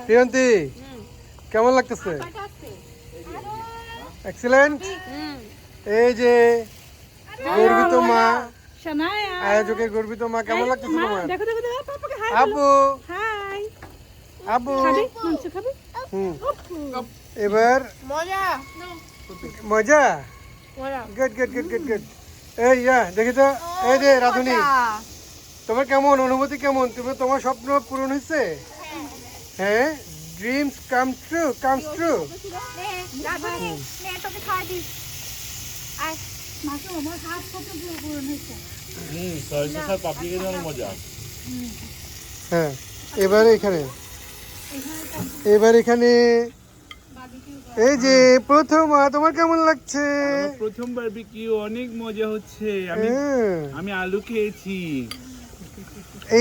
প্রিয়ন্তী কেমন লাগতেছে? এক্সিলেন্ট। এই যে গর্বিত মা, আয়োজকের গর্বিত মা, কেমন লাগতেছে তোমার? আব্বু আব্বু এবার মজা। Good good good good good. এই দেখি তো, এই যে রাধুনি, তোমার কেমন অনুভূতি, কেমন? তোমার স্বপ্ন পূরণ হয়েছে? হ্যাঁ, ড্রিমস কামস ট্রু। হ্যাঁ, এবার এখানে এই যে প্রথমা, তোমার কেমন লাগছে? প্রথম বারবিকিউ, অনেক মজা হচ্ছে। আমি আলু খেয়েছি।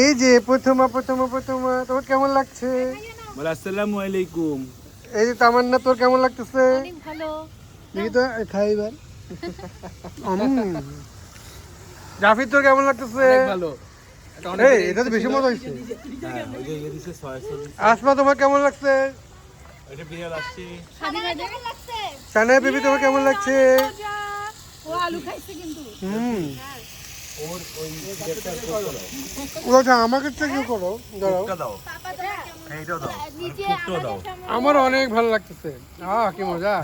এই যে প্রথমা, তোমার কেমন লাগছে? আসসালামু আলাইকুম। এই যে তামান্না, তোর কেমন লাগতেছে? অনেক ভালো। দেখি তো, খাই এবার। জাফির, তোর কেমন লাগতেছে? ভালো। এই, এটা তো বেশি মজা হয়েছে। আসমা, তোমার কেমন লাগছে? সানায়া বেবি, তোমার কেমন লাগছে? আমাকে কেউ করো, দাঁড়াও। আমার অনেক ভালো লাগতেছে। কি মজা।